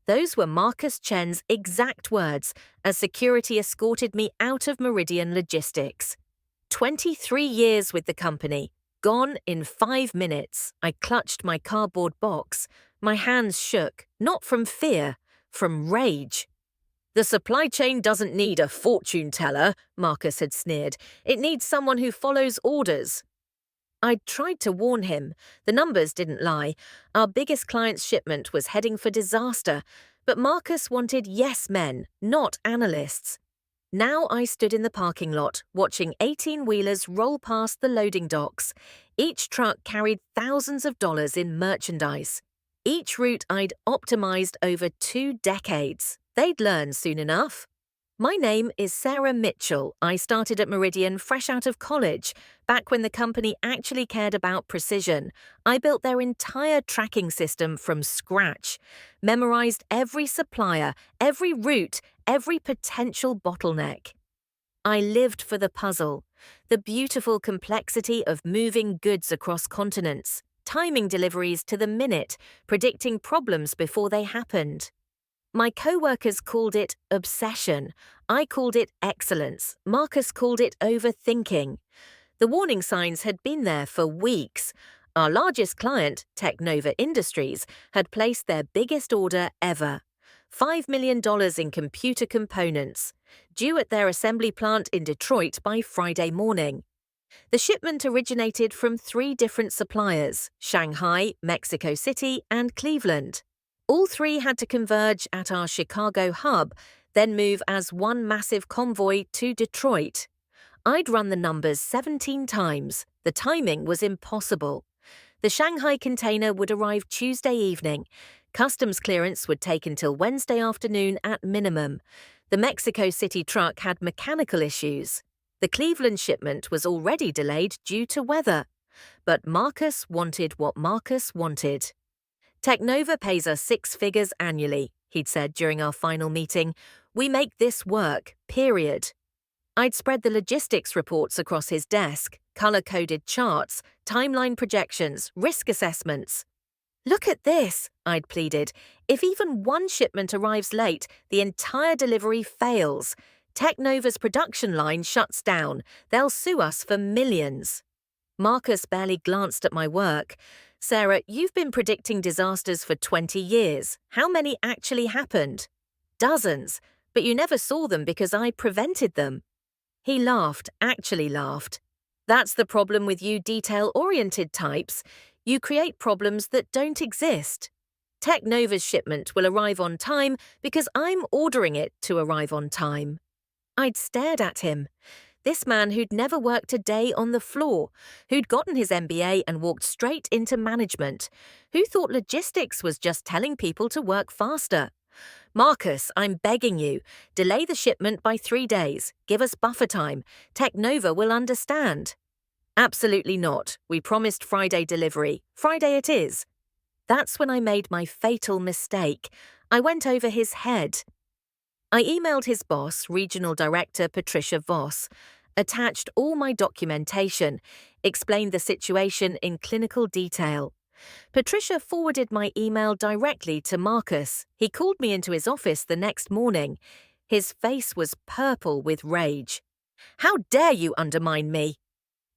Those were Marcus Chen's exact words as security escorted me out of Meridian Logistics. 23 years with the company, gone in 5 minutes. I clutched my cardboard box. My hands shook, not from fear, from rage. The supply chain doesn't need a fortune teller, Marcus had sneered. It needs someone who follows orders. I'd tried to warn him. The numbers didn't lie. Our biggest client's shipment was heading for disaster, but Marcus wanted yes men, not analysts. Now I stood in the parking lot, watching 18-wheelers roll past the loading docks. Each truck carried thousands of dollars in merchandise. Each route I'd optimized over 2 decades. They'd learn soon enough. My name is Sarah Mitchell. I started at Meridian fresh out of college, back when the company actually cared about precision. I built their entire tracking system from scratch, memorized every supplier, every route, every potential bottleneck. I lived for the puzzle, the beautiful complexity of moving goods across continents, timing deliveries to the minute, predicting problems before they happened. My co-workers called it obsession. I called it excellence. Marcus called it overthinking. The warning signs had been there for weeks. Our largest client, Technova Industries, had placed their biggest order ever. $5 million in computer components, due at their assembly plant in Detroit by Friday morning. The shipment originated from 3 different suppliers: Shanghai, Mexico City, and Cleveland. All 3 had to converge at our Chicago hub, then move as one massive convoy to Detroit. I'd run the numbers 17 times. The timing was impossible. The Shanghai container would arrive Tuesday evening. Customs clearance would take until Wednesday afternoon at minimum. The Mexico City truck had mechanical issues. The Cleveland shipment was already delayed due to weather. But Marcus wanted what Marcus wanted. Technova pays us 6 figures annually, he'd said during our final meeting. We make this work, period. I'd spread the logistics reports across his desk, color-coded charts, timeline projections, risk assessments. Look at this, I'd pleaded. If even one shipment arrives late, the entire delivery fails. Technova's production line shuts down. They'll sue us for millions. Marcus barely glanced at my work. Sarah, you've been predicting disasters for 20 years. How many actually happened? Dozens, but you never saw them because I prevented them. He laughed, actually laughed. That's the problem with you detail-oriented types. You create problems that don't exist. Technova's shipment will arrive on time because I'm ordering it to arrive on time. I'd stared at him. This man who'd never worked a day on the floor, who'd gotten his MBA and walked straight into management, who thought logistics was just telling people to work faster. Marcus, I'm begging you, delay the shipment by 3 days. Give us buffer time. Technova will understand. Absolutely not. We promised Friday delivery. Friday it is. That's when I made my fatal mistake. I went over his head. I emailed his boss, Regional Director Patricia Voss, attached all my documentation, explained the situation in clinical detail. Patricia forwarded my email directly to Marcus. He called me into his office the next morning. His face was purple with rage. How dare you undermine me?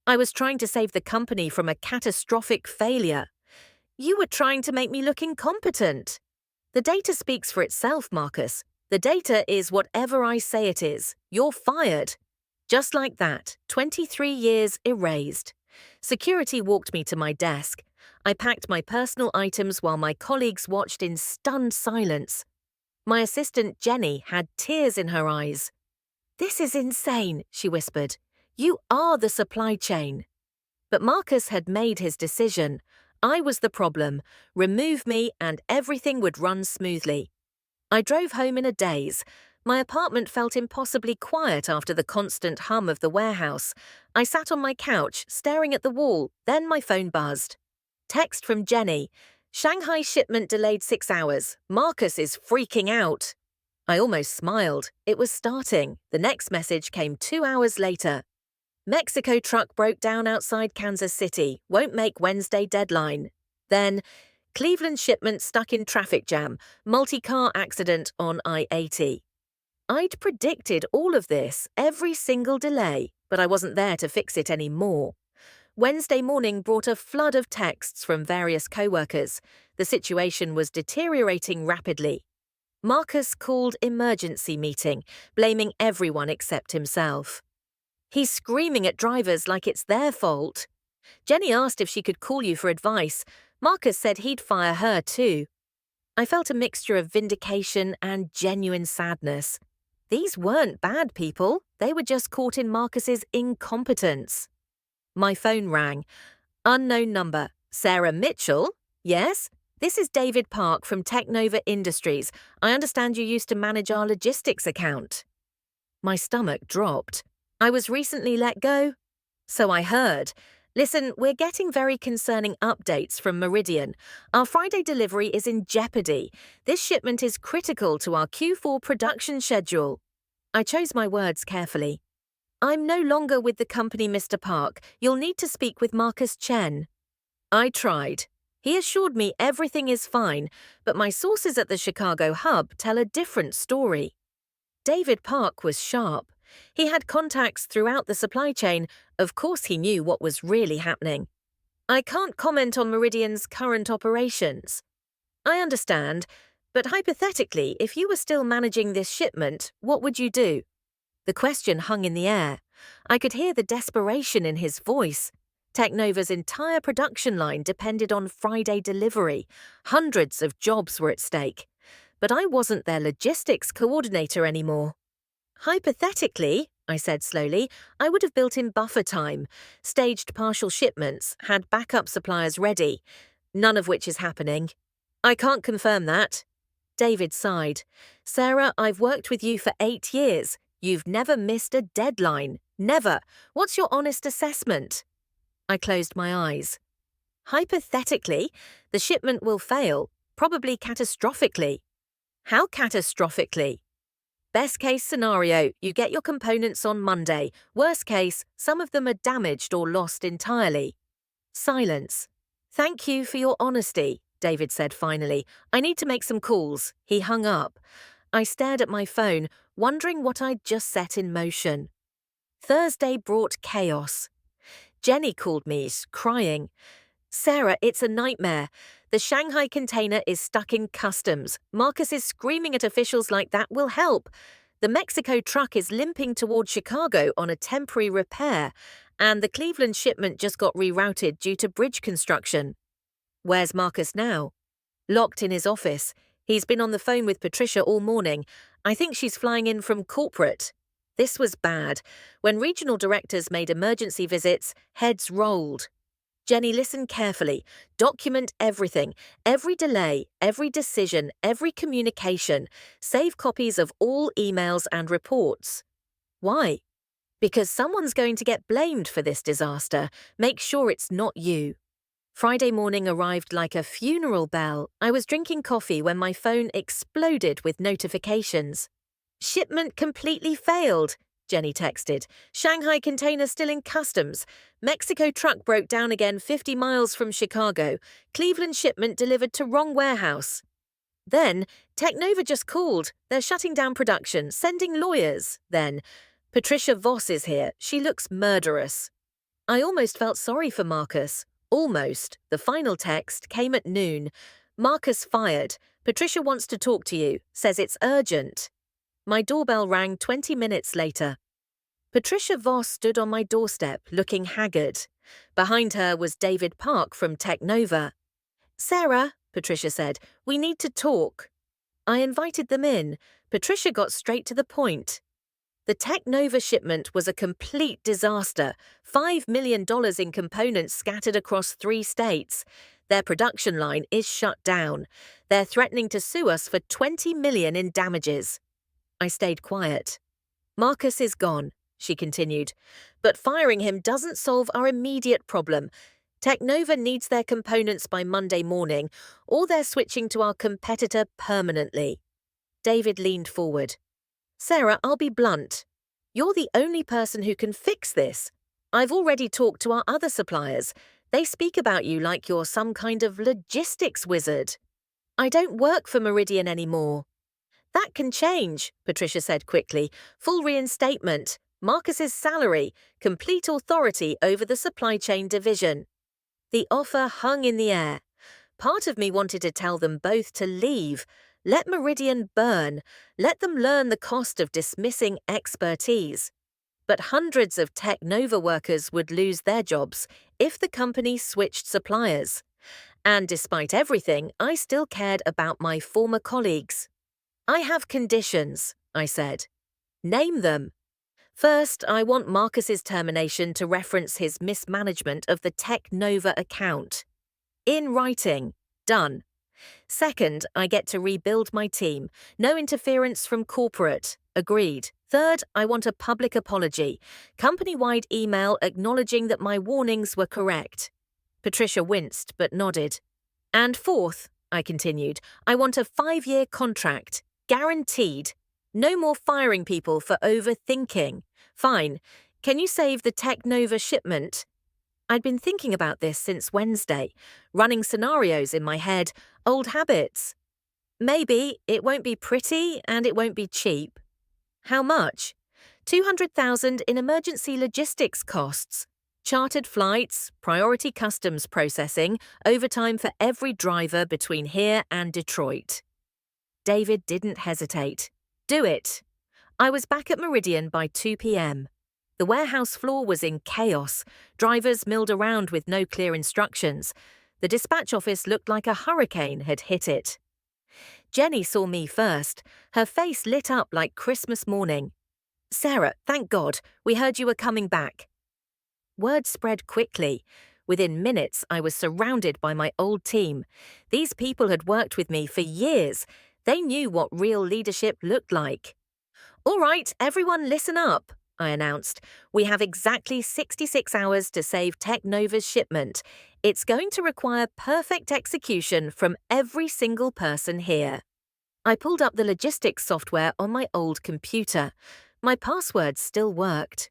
I was trying to save the company from a catastrophic failure. You were trying to make me look incompetent. The data speaks for itself, Marcus. The data is whatever I say it is. You're fired. Just like that, 23 years erased. Security walked me to my desk. I packed my personal items while my colleagues watched in stunned silence. My assistant, Jenny, had tears in her eyes. "This is insane," she whispered. "You are the supply chain." But Marcus had made his decision. I was the problem. Remove me and everything would run smoothly. I drove home in a daze. My apartment felt impossibly quiet after the constant hum of the warehouse. I sat on my couch, staring at the wall, then my phone buzzed. Text from Jenny. "Shanghai shipment delayed 6 hours. Marcus is freaking out." I almost smiled. It was starting. The next message came 2 hours later. "Mexico truck broke down outside Kansas City. Won't make Wednesday deadline." Then, Cleveland shipment stuck in traffic jam, multi-car accident on I-80. I'd predicted all of this, every single delay, but I wasn't there to fix it anymore. Wednesday morning brought a flood of texts from various co-workers. The situation was deteriorating rapidly. Marcus called emergency meeting, blaming everyone except himself. He's screaming at drivers like it's their fault. Jenny asked if she could call you for advice. Marcus said he'd fire her too. I felt a mixture of vindication and genuine sadness. These weren't bad people. They were just caught in Marcus's incompetence. My phone rang. Unknown number. Sarah Mitchell? Yes? This is David Park from Technova Industries. I understand you used to manage our logistics account. My stomach dropped. I was recently let go? So I heard. Listen, we're getting very concerning updates from Meridian. Our Friday delivery is in jeopardy. This shipment is critical to our Q4 production schedule. I chose my words carefully. I'm no longer with the company, Mr. Park. You'll need to speak with Marcus Chen. I tried. He assured me everything is fine, but my sources at the Chicago hub tell a different story. David Park was sharp. He had contacts throughout the supply chain. Of course he knew what was really happening. I can't comment on Meridian's current operations. I understand, but hypothetically, if you were still managing this shipment, what would you do? The question hung in the air. I could hear the desperation in his voice. Technova's entire production line depended on Friday delivery. Hundreds of jobs were at stake. But I wasn't their logistics coordinator anymore. Hypothetically, I said slowly, I would have built in buffer time, staged partial shipments, had backup suppliers ready, none of which is happening. I can't confirm that. David sighed. Sarah, I've worked with you for 8 years. You've never missed a deadline. Never. What's your honest assessment? I closed my eyes. Hypothetically, the shipment will fail, probably catastrophically. How catastrophically? Best case scenario, you get your components on Monday. Worst case, some of them are damaged or lost entirely. Silence. Thank you for your honesty, David said finally. I need to make some calls. He hung up. I stared at my phone, wondering what I'd just set in motion. Thursday brought chaos. Jenny called me, crying. Sarah, it's a nightmare. The Shanghai container is stuck in customs. Marcus is screaming at officials like that will help. The Mexico truck is limping toward Chicago on a temporary repair, and the Cleveland shipment just got rerouted due to bridge construction. Where's Marcus now? Locked in his office. He's been on the phone with Patricia all morning. I think she's flying in from corporate. This was bad. When regional directors made emergency visits, heads rolled. Jenny, listen carefully. Document everything, every delay, every decision, every communication. Save copies of all emails and reports. Why? Because someone's going to get blamed for this disaster. Make sure it's not you. Friday morning arrived like a funeral bell. I was drinking coffee when my phone exploded with notifications. Shipment completely failed, Jenny texted. Shanghai container still in customs. Mexico truck broke down again 50 miles from Chicago. Cleveland shipment delivered to wrong warehouse. Then, Technova just called. They're shutting down production, sending lawyers. Then, Patricia Voss is here. She looks murderous. I almost felt sorry for Marcus. Almost. The final text came at noon. Marcus fired. Patricia wants to talk to you. Says it's urgent. My doorbell rang 20 minutes later. Patricia Voss stood on my doorstep, looking haggard. Behind her was David Park from Technova. Sarah, Patricia said, we need to talk. I invited them in. Patricia got straight to the point. The Technova shipment was a complete disaster. $5 million in components scattered across 3 states. Their production line is shut down. They're threatening to sue us for $20 million in damages. I stayed quiet. Marcus is gone, she continued, but firing him doesn't solve our immediate problem. Technova needs their components by Monday morning, or they're switching to our competitor permanently. David leaned forward. Sarah, I'll be blunt. You're the only person who can fix this. I've already talked to our other suppliers. They speak about you like you're some kind of logistics wizard. I don't work for Meridian anymore. That can change, Patricia said quickly. Full reinstatement, Marcus's salary, complete authority over the supply chain division. The offer hung in the air. Part of me wanted to tell them both to leave. Let Meridian burn. Let them learn the cost of dismissing expertise. But hundreds of Technova workers would lose their jobs if the company switched suppliers. And despite everything, I still cared about my former colleagues. I have conditions, I said. Name them. First, I want Marcus's termination to reference his mismanagement of the Technova account. In writing. Done. Second, I get to rebuild my team. No interference from corporate. Agreed. Third, I want a public apology. Company-wide email acknowledging that my warnings were correct. Patricia winced but nodded. And fourth, I continued, I want a 5-year contract. Guaranteed. No more firing people for overthinking. Fine. Can you save the Technova shipment? I'd been thinking about this since Wednesday, running scenarios in my head, old habits. Maybe it won't be pretty and it won't be cheap. How much? $200,000 in emergency logistics costs. Chartered flights, priority customs processing, overtime for every driver between here and Detroit. David didn't hesitate. Do it. I was back at Meridian by 2 p.m. The warehouse floor was in chaos. Drivers milled around with no clear instructions. The dispatch office looked like a hurricane had hit it. Jenny saw me first. Her face lit up like Christmas morning. Sarah, thank God, we heard you were coming back. Word spread quickly. Within minutes, I was surrounded by my old team. These people had worked with me for years. They knew what real leadership looked like. All right, everyone listen up, I announced. We have exactly 66 hours to save Technova's shipment. It's going to require perfect execution from every single person here. I pulled up the logistics software on my old computer. My passwords still worked.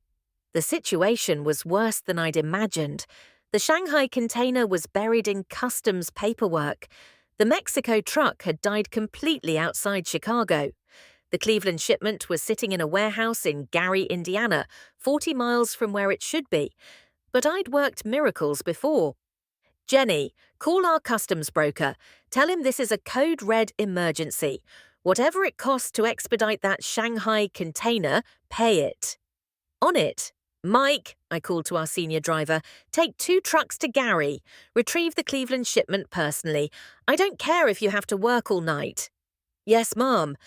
The situation was worse than I'd imagined. The Shanghai container was buried in customs paperwork. The Mexico truck had died completely outside Chicago. The Cleveland shipment was sitting in a warehouse in Gary, Indiana, 40 miles from where it should be. But I'd worked miracles before. Jenny, call our customs broker. Tell him this is a code red emergency. Whatever it costs to expedite that Shanghai container, pay it. On it. Mike, I called to our senior driver, take 2 trucks to Gary. Retrieve the Cleveland shipment personally. I don't care if you have to work all night. Yes, Ma'am.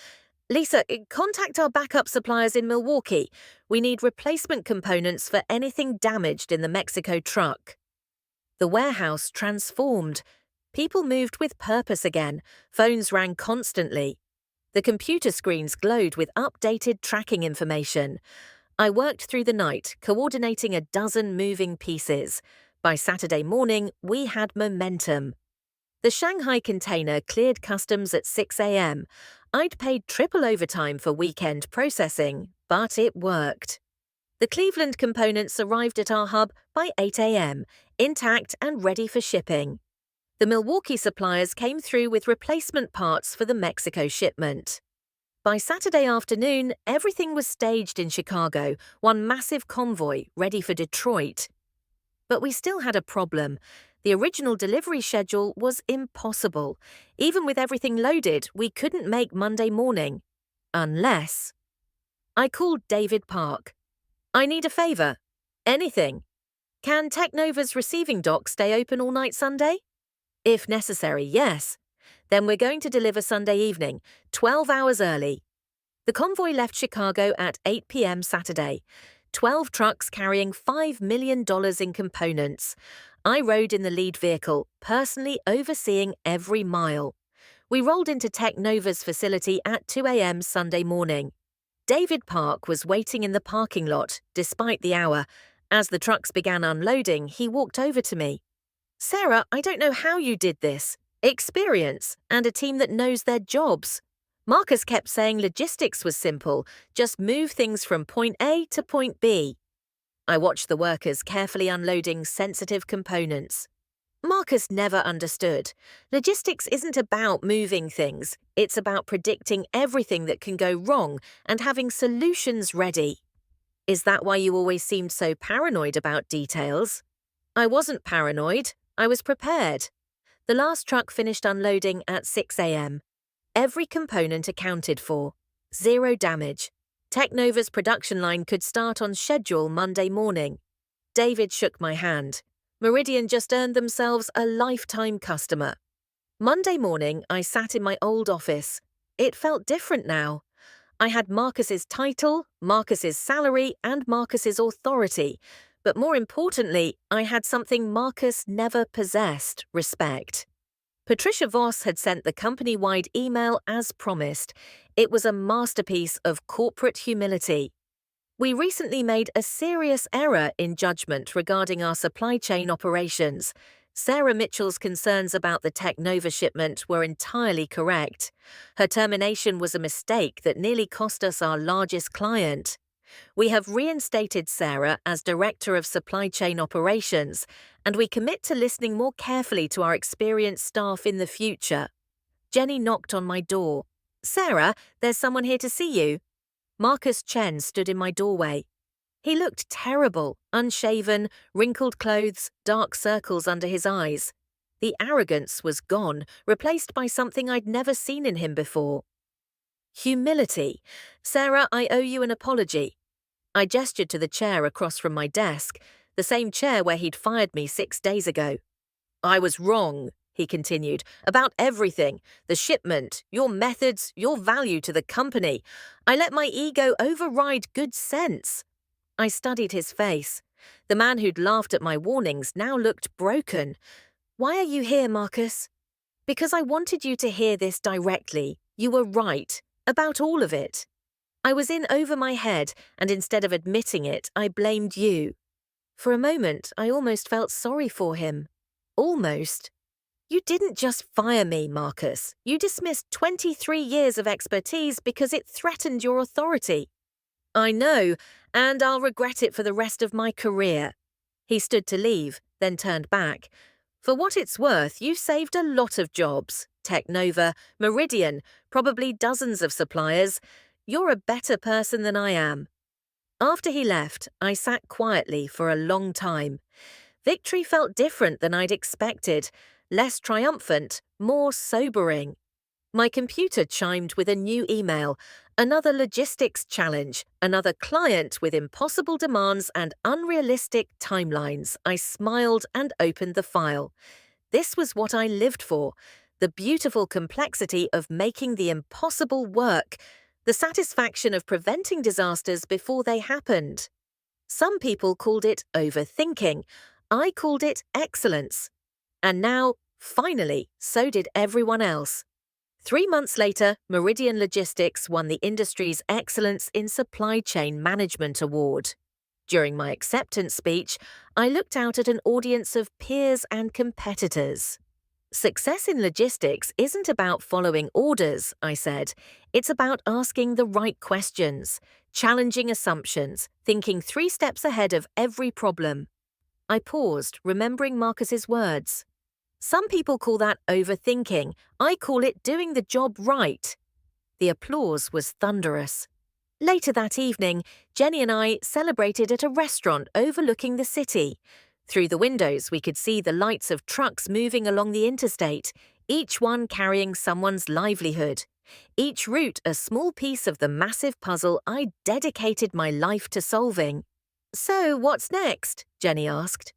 Lisa, contact our backup suppliers in Milwaukee. We need replacement components for anything damaged in the Mexico truck. The warehouse transformed. People moved with purpose again. Phones rang constantly. The computer screens glowed with updated tracking information. I worked through the night, coordinating a dozen moving pieces. By Saturday morning, we had momentum. The Shanghai container cleared customs at 6 a.m. I'd paid triple overtime for weekend processing, but it worked. The Cleveland components arrived at our hub by 8 a.m., intact and ready for shipping. The Milwaukee suppliers came through with replacement parts for the Mexico shipment. By Saturday afternoon, everything was staged in Chicago, one massive convoy ready for Detroit. But we still had a problem. The original delivery schedule was impossible. Even with everything loaded, we couldn't make Monday morning. Unless... I called David Park. I need a favor. Anything. Can Technova's receiving dock stay open all night Sunday? If necessary, yes. Then we're going to deliver Sunday evening, 12 hours early. The convoy left Chicago at 8 p.m. Saturday. 12 trucks carrying $5 million in components. I rode in the lead vehicle, personally overseeing every mile. We rolled into Technova's facility at 2 a.m. Sunday morning. David Park was waiting in the parking lot, despite the hour. As the trucks began unloading, he walked over to me. Sarah, I don't know how you did this. Experience, and a team that knows their jobs. Marcus kept saying logistics was simple, just move things from point A to point B. I watched the workers carefully unloading sensitive components. Marcus never understood. Logistics isn't about moving things, it's about predicting everything that can go wrong and having solutions ready. Is that why you always seemed so paranoid about details? I wasn't paranoid, I was prepared. The last truck finished unloading at 6 a.m. Every component accounted for. Zero damage. Technova's production line could start on schedule Monday morning. David shook my hand. Meridian just earned themselves a lifetime customer. Monday morning, I sat in my old office. It felt different now. I had Marcus's title, Marcus's salary, and Marcus's authority. But more importantly, I had something Marcus never possessed: respect. Patricia Voss had sent the company-wide email as promised. It was a masterpiece of corporate humility. We recently made a serious error in judgment regarding our supply chain operations. Sarah Mitchell's concerns about the Technova shipment were entirely correct. Her termination was a mistake that nearly cost us our largest client. We have reinstated Sarah as Director of Supply Chain Operations, and we commit to listening more carefully to our experienced staff in the future. Jenny knocked on my door. "Sarah, there's someone here to see you." Marcus Chen stood in my doorway. He looked terrible, unshaven, wrinkled clothes, dark circles under his eyes. The arrogance was gone, replaced by something I'd never seen in him before. Humility. "Sarah, I owe you an apology." I gestured to the chair across from my desk, the same chair where he'd fired me 6 days ago. "I was wrong," he continued, "about everything. The shipment, your methods, your value to the company. I let my ego override good sense." I studied his face. The man who'd laughed at my warnings now looked broken. "Why are you here, Marcus?" "Because I wanted you to hear this directly. You were right. About all of it." I was in over my head, and instead of admitting it, I blamed you. For a moment, I almost felt sorry for him. Almost. "You didn't just fire me, Marcus. You dismissed 23 years of expertise because it threatened your authority." "I know, and I'll regret it for the rest of my career." He stood to leave, then turned back. "For what it's worth, you saved a lot of jobs. Technova, Meridian, probably dozens of suppliers. You're a better person than I am." After he left, I sat quietly for a long time. Victory felt different than I'd expected, less triumphant, more sobering. My computer chimed with a new email, another logistics challenge, another client with impossible demands and unrealistic timelines. I smiled and opened the file. This was what I lived for, the beautiful complexity of making the impossible work, the satisfaction of preventing disasters before they happened. Some people called it overthinking. I called it excellence. And now, finally, so did everyone else. 3 months later, Meridian Logistics won the industry's Excellence in Supply Chain Management Award. During my acceptance speech, I looked out at an audience of peers and competitors. "Success in logistics isn't about following orders," I said. "It's about asking the right questions, challenging assumptions, thinking 3 steps ahead of every problem." I paused, remembering Marcus's words. "Some people call that overthinking. I call it doing the job right." The applause was thunderous. Later that evening, Jenny and I celebrated at a restaurant overlooking the city. Through the windows, we could see the lights of trucks moving along the interstate, each one carrying someone's livelihood. Each route a small piece of the massive puzzle I dedicated my life to solving. "So, what's next?" Jenny asked.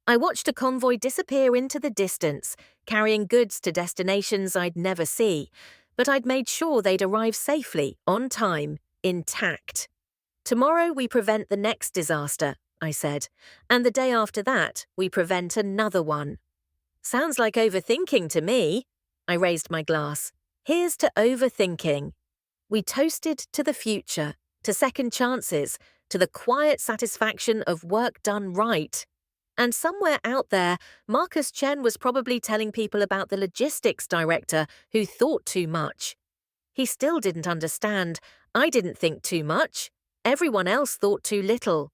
I watched a convoy disappear into the distance, carrying goods to destinations I'd never see, but I'd made sure they'd arrive safely, on time, intact. "Tomorrow we prevent the next disaster," I said, "and the day after that we prevent another one." "Sounds like overthinking to me." I raised my glass. "Here's to overthinking." We toasted to the future, to second chances, to the quiet satisfaction of work done right. And somewhere out there, Marcus Chen was probably telling people about the logistics director who thought too much. He still didn't understand. I didn't think too much. Everyone else thought too little.